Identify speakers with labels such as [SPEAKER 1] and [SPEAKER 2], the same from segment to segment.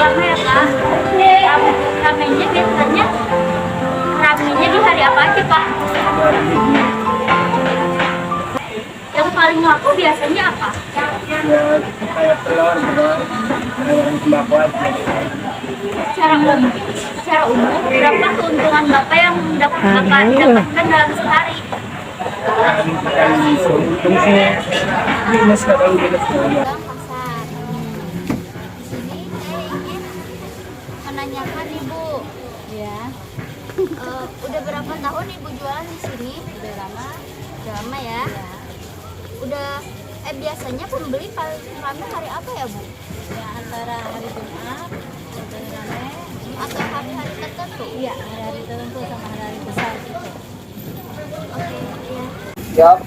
[SPEAKER 1] lama ya Pak. Ramenya biasanya ramenya di hari apa aja Pak? Yang paling laku biasanya apa?
[SPEAKER 2] Kayak telur, ayam sembako aja.
[SPEAKER 1] Secara umum berapa keuntungan Bapak yang Bapak dapatkan dalam sehari?
[SPEAKER 2] Untung sih minus kalau minus.
[SPEAKER 1] Pasar. Di sini saya ingin menanyakan Ibu, ya. Udah berapa tahun Ibu jualan di sini? Udah lama ya. Udah biasanya pembeli paling ramai hari apa ya Bu?
[SPEAKER 3] Ya antara hari Jumat sampai rame
[SPEAKER 1] Atau hari-hari tertentu?
[SPEAKER 3] iya hari-hari tertentu sama hari-hari besar gitu.
[SPEAKER 1] Oke, ya.
[SPEAKER 2] Siap.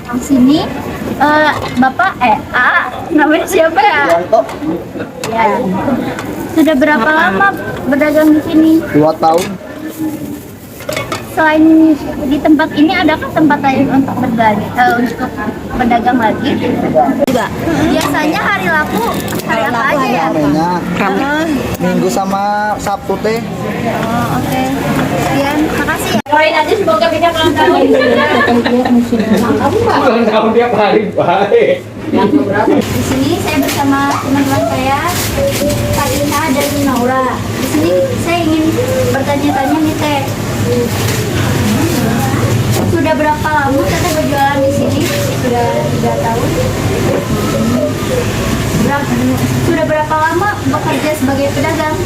[SPEAKER 1] Di sini Bapak namanya siapa ya?
[SPEAKER 2] Yanto
[SPEAKER 1] Ya. Sudah berapa lama berdagang di sini?
[SPEAKER 2] 2 tahun.
[SPEAKER 1] Selain di tempat ini, adakah tempat lain untuk untuk berdagang lagi? Juga. Biasanya hari laku hari apa aja ya?
[SPEAKER 2] Ramenya Minggu sama Sabtu teh.
[SPEAKER 1] Oh, oke. Sekian, makasih ya.
[SPEAKER 4] Doain aja semoga bisa ulang tahun.
[SPEAKER 2] Ulang tahun tiap hari baik.
[SPEAKER 1] Di sini saya bersama teman-teman saya, Karina dan Naura. Di sini saya ingin bertanya-tanya nih Teh. Sudah berapa lama Teteh berjualan di sini? Sudah 3 tahun. Sudah berapa lama bekerja sebagai pedagang? 3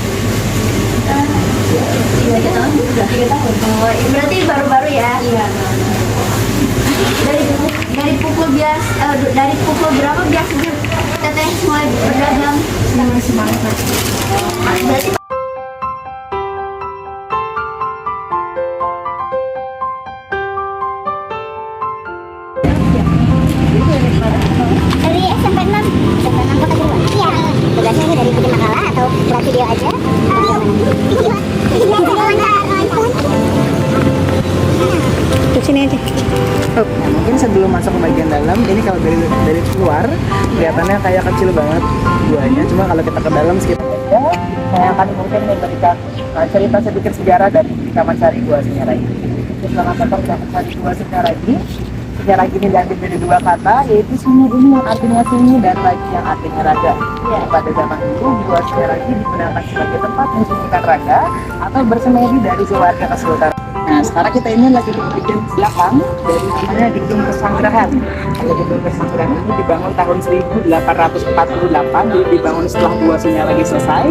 [SPEAKER 1] tahun. Sudah 3 tahun. Oh, berarti baru-baru ya? Iya. Dari pukul berapa biasanya Teteh mulai berdagang? Semangat. Berarti
[SPEAKER 5] Dari SMP 6 kota kedua. Iya. Tugasnya ini dari bikin makalah atau buat video aja?
[SPEAKER 3] Sini aja.
[SPEAKER 2] Nah, mungkin sebelum masuk ke bagian dalam, ini kalau dari luar kelihatannya kayak kecil banget guanya. Cuma kalau kita ke dalam sekitar saya akan mungkin memberikan cerita sedikit sejarah dari kita mencari gua Sunyaragi. Setelah kita mencari gua Sunyaragi, Sunyaragi ini diambil dari 2 kata, yaitu sunyi ini yang artinya sunyi dan lagi yang artinya raga. Pada zaman dulu, gua Sunyaragi digunakan sebagai tempat mensunyikan raga atau bersemedi dari keluarga kesultanan. Nah, sekarang kita ini lagi di bagian belakang dari namanya Gedung Pesanggerahan. Gedung Pesanggerahan ini dibangun tahun 1848, jadi dibangun setelah Gua Sunyaragi selesai.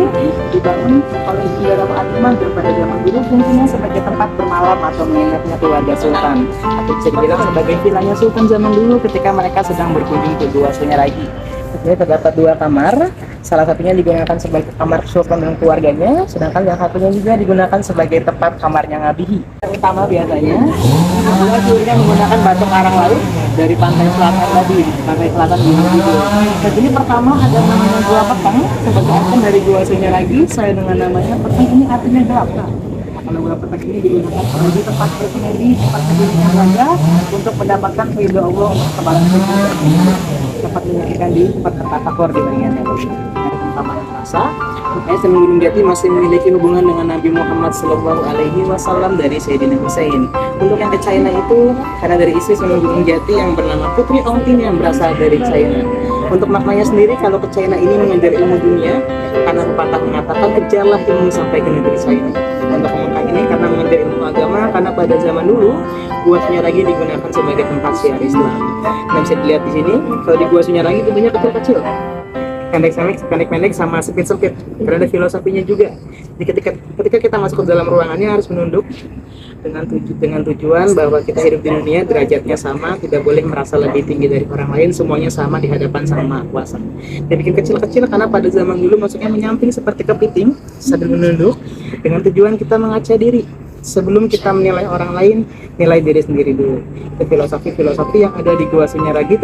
[SPEAKER 2] Dibangun oleh Ki Ageng pada zaman dulu fungsinya sebagai tempat bermalam atau menginapnya keluarga sultan. Atau bisa dibilang sebagai vilanya sultan zaman dulu ketika mereka sedang berkunjung ke Gua Sunyaragi. Jadi terdapat 2 kamar, salah satunya digunakan sebagai kamar sultan dan keluarganya, sedangkan yang satunya juga digunakan sebagai tempat kamarnya Ngabihi. Yang utama biasanya adalah dulunya menggunakan batu karang laut dari pantai selatan tadi, pantai selatan Gunung Kidul. Nah, jadi pertama ada namanya Gua Petang sebagai akun dari Gua Sunyaragi, sesuai dengan namanya petang ini artinya gelap. Nah, kalau Gua Petang ini digunakan sebagai tempat bersemedi, tempat berdirinya raga untuk mendapatkan ridho Allah untuk kebaikan hidup. Dapat menyaksikan di tempat tertakor di bagian yang pertama yang terasa. Sunan Gunung Jati masih memiliki hubungan dengan Nabi Muhammad SAW dari Sayyidina Hussein. Untuk yang ke China itu karena dari istri Sunan Gunung Jati yang bernama Putri Ongtin yang berasal dari China. Untuk maknanya sendiri, kalau ke China ini mengajar ilmu dunia, karena pepatah mengatakan kejarlah ilmu sampai ke negeri China. Untuk Mekah ini karena mengajar ilmu agama, karena pada zaman dulu Gua Sunyaragi digunakan sebagai tempat syiar Islam. Nah, bisa dilihat di sini, kalau di Gua Sunyaragi bentuknya kecil-kecil, pendek-pendek sama sempit-sempit, karena ada filosofinya juga. Jadi ketika kita masuk ke dalam ruangannya harus menunduk dengan tujuan bahwa kita hidup di dunia derajatnya sama, tidak boleh merasa lebih tinggi dari orang lain, semuanya sama di hadapan Sang Maha Kuasa. Dan bikin kecil-kecil karena pada zaman dulu masuknya menyamping seperti kepiting sambil menunduk dengan tujuan kita mengaca diri. Sebelum kita menilai orang lain, nilai diri sendiri dulu. Itu filosofi yang ada di Gua Sunyaragi,